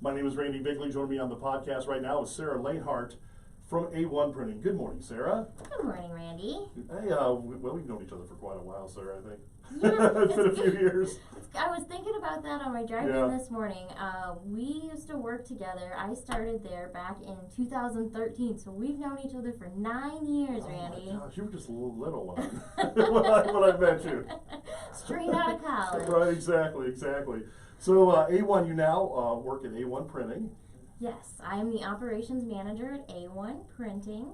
My name is Randy Bigley. Joining me on the podcast right now is Sarah Lehnhart from A-1 Printing. Good morning, Sarah. Good morning, Randy. Hey, well, we've known each other for quite a while, Sarah, I think. Yeah, It's been a few years. I was thinking about that on my drive in this morning. We used to work together. I started there back in 2013, so we've known each other for 9 years, Randy. Oh my gosh, you were just a little one when I met you. Straight out of college. Right, exactly. So A1, you now work at A1 Printing. Yes, I am the operations manager at A1 Printing.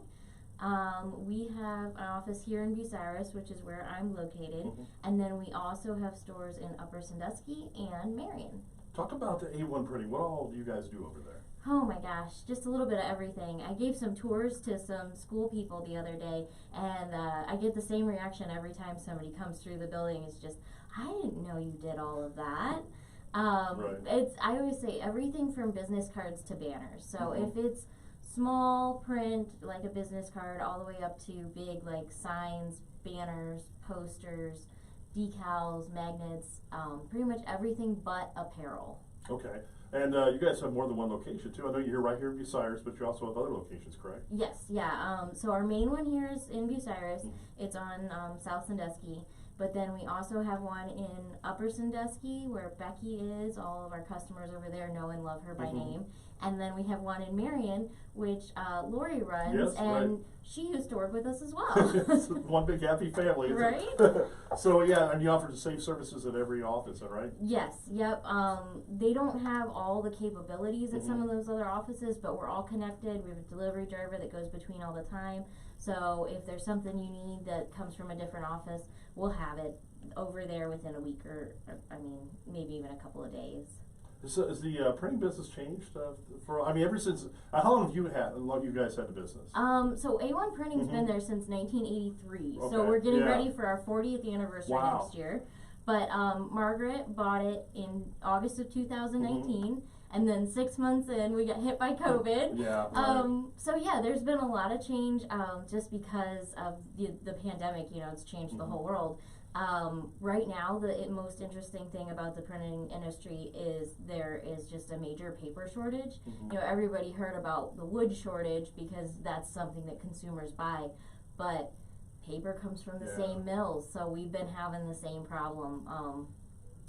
We have an office here in Bucyrus, which is where I'm located, and then we also have stores in Upper Sandusky and Marion. Talk about the A1 Printing. What all do you guys do over there? Oh my gosh, just a little bit of everything. I gave some tours to some school people the other day, and I get the same reaction every time somebody comes through the building. It's just, I didn't know you did all of that. Right. I always say everything from business cards to banners. So if it's small print, like a business card, all the way up to big, like signs, banners, posters, decals, magnets, pretty much everything but apparel. Okay. And you guys have more than one location, too. I know you're right here in Bucyrus, but you also have other locations, correct? Yes, yeah. So our main one here is in Bucyrus. It's on South Sandusky. But then we also have one in Upper Sandusky, where Becky is. All of our customers over there know and love her by name. And then we have one in Marion, which Lori runs, and she used to work with us as well. It's one big happy family, isn't right? it? So yeah, and you offer the same services at every office, right? Yes, yep. They don't have all the capabilities at some of those other offices, but we're all connected. We have a delivery driver that goes between all the time. So if there's something you need that comes from a different office, we'll have it over there within a week or maybe even a couple of days. So has the printing business changed? Ever since, how long have you guys had the business? So A1 Printing's been there since 1983. Okay. So we're getting ready for our 40th anniversary next year. But Margaret bought it in August of 2019. And then 6 months in, we got hit by COVID. Yeah. Right. So yeah, there's been a lot of change just because of the pandemic. You know, it's changed the whole world. Right now, the most interesting thing about the printing industry is there is just a major paper shortage. You know, everybody heard about the wood shortage because that's something that consumers buy, but paper comes from the same mills, so we've been having the same problem.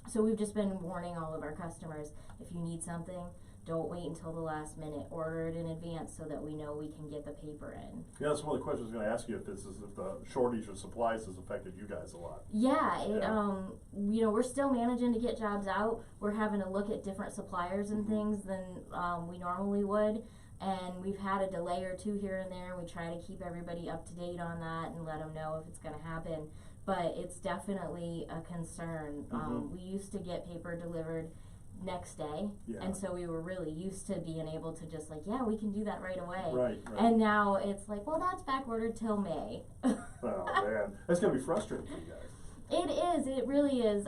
So we've just been warning all of our customers, if you need something, don't wait until the last minute. Order it in advance so that we know we can get the paper in. Yeah, that's one of the questions I was going to ask you, if the shortage of supplies has affected you guys a lot. Yeah, you know, we're still managing to get jobs out. We're having to look at different suppliers and things than we normally would. And we've had a delay or two here and there. We try to keep everybody up to date on that and let them know if it's going to happen. But it's definitely a concern. We used to get paper delivered next day, and so we were really used to being able to just like, yeah, we can do that right away. Right. And now it's like, well, that's back ordered till May. Oh man, that's gonna be frustrating for you guys. It is. It really is.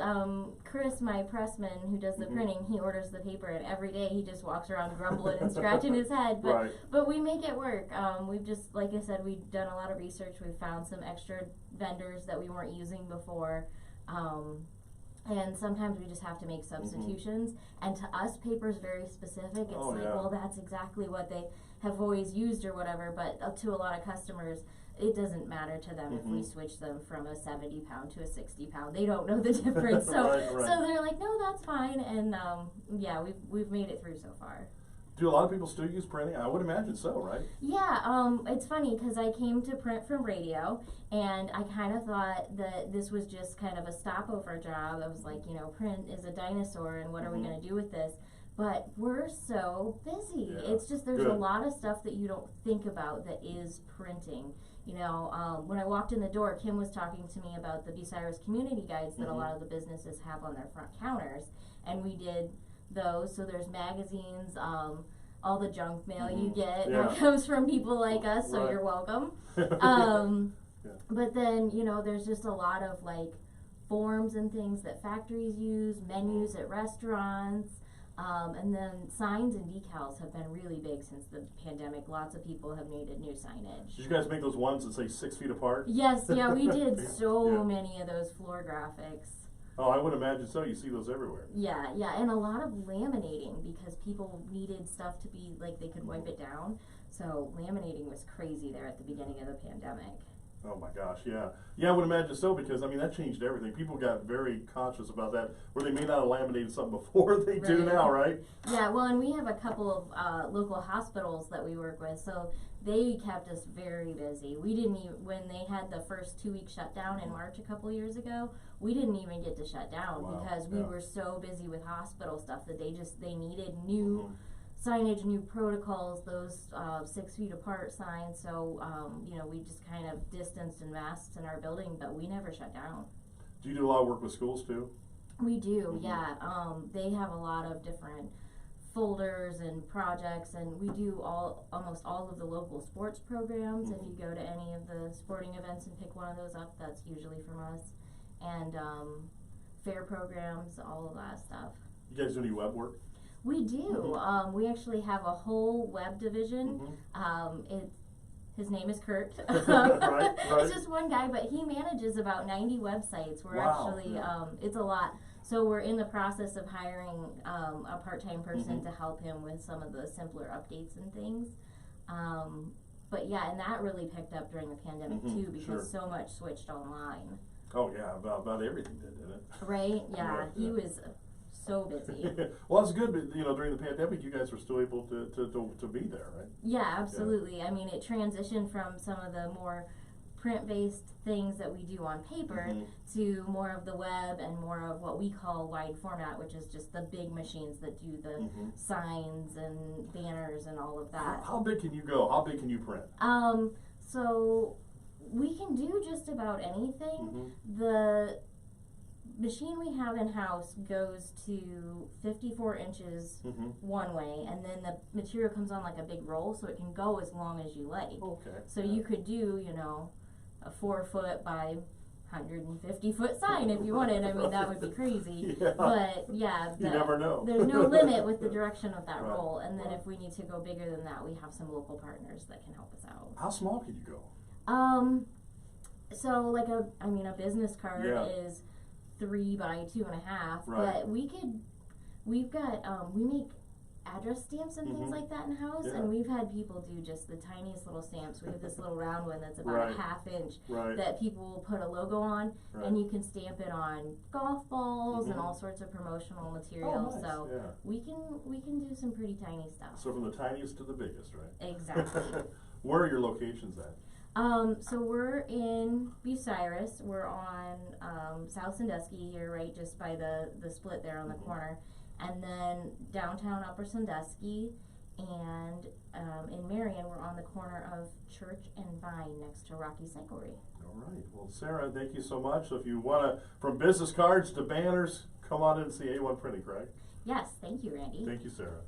Chris, my pressman who does the printing, he orders the paper, and every day he just walks around grumbling and scratching his head. But we make it work. We've just, like I said, we've done a lot of research. We've found some extra vendors that we weren't using before. And sometimes we just have to make substitutions. And to us, paper is very specific. It's well, that's exactly what they have always used or whatever. But to a lot of customers, it doesn't matter to them if we switch them from a 70-pound to a 60-pound. They don't know the difference. So so they're like, no, that's fine. And yeah, we've made it through so far. Do a lot of people still use printing? I would imagine so, right? Yeah, it's funny because I came to print from radio, and I kind of thought that this was just kind of a stopover job. I was like, you know, print is a dinosaur, and what are we going to do with this? But we're so busy. Yeah. It's just there's a lot of stuff that you don't think about that is printing. You know, when I walked in the door, Kim was talking to me about the Bucyrus community guides that a lot of the businesses have on their front counters, and we did those. So there's magazines, all the junk mail you get that comes from people like us, so you're welcome. But then, you know, there's just a lot of like forms and things that factories use, menus at restaurants, and then signs and decals have been really big since the pandemic. Lots of people have needed new signage. Did you guys make those ones that say 6 feet apart? Yes, yeah, we did so many of those floor graphics. Oh, I would imagine so. You see those everywhere. Yeah, and a lot of laminating because people needed stuff to be like they could wipe it down. So laminating was crazy there at the beginning of the pandemic. Oh my gosh, yeah. Yeah, I would imagine so because, I mean, that changed everything. People got very conscious about that, where they may not have laminated something before they do Right. now, right? Yeah, well, and we have a couple of local hospitals that we work with, so they kept us very busy. We didn't even, when they had the first 2-week shutdown in March a couple years ago, we didn't even get to shut down Wow, because we yeah. were so busy with hospital stuff that they needed new signage, new protocols, those 6 feet apart signs. So, you know, we just kind of distanced and masked in our building, but we never shut down. Do you do a lot of work with schools too? We do, yeah. They have a lot of different folders and projects, and we do almost all of the local sports programs. If you go to any of the sporting events and pick one of those up, that's usually from us. And fair programs, all of that stuff. You guys do any web work? We do. We actually have a whole web division. His name is Kurt. Right. It's just one guy, but he manages about 90 websites. We're actually, it's a lot. So we're in the process of hiring a part-time person to help him with some of the simpler updates and things. But yeah, and that really picked up during the pandemic too, because so much switched online. Oh yeah, about everything didn't it? Right? Yeah, he was so busy. Well, it's good, but you know, during the pandemic, you guys were still able to be there, right? Yeah, absolutely. Yeah. I mean, it transitioned from some of the more print-based things that we do on paper to more of the web and more of what we call wide format, which is just the big machines that do the signs and banners and all of that. How big can you go? How big can you print? So we can do just about anything. The machine we have in-house goes to 54 inches one way, and then the material comes on like a big roll, so it can go as long as you like. Okay. So you could do, you know, a 4-foot by 150-foot sign if you wanted. I mean, that would be crazy. But yeah, you never know. There's no limit with the direction of that roll. And then if we need to go bigger than that, we have some local partners that can help us out. How small can you go? So like a business card is 3 by 2.5, but we've got, we make address stamps and things like that in house, and we've had people do just the tiniest little stamps. We have this little round one that's about a ½ inch that people will put a logo on, and you can stamp it on golf balls and all sorts of promotional materials. So we can do some pretty tiny stuff. So from the tiniest to the biggest, right? Exactly. Where are your locations at? So we're in Bucyrus. We're on South Sandusky here, right just by the split there on the corner. And then downtown Upper Sandusky, and in Marion, we're on the corner of Church and Vine next to Rocky Cyclery. All right. Well, Sarah, thank you so much. So if you want to, from business cards to banners, come on in and see A-1 Printing, correct? Yes, thank you, Randy. Thank you, Sarah.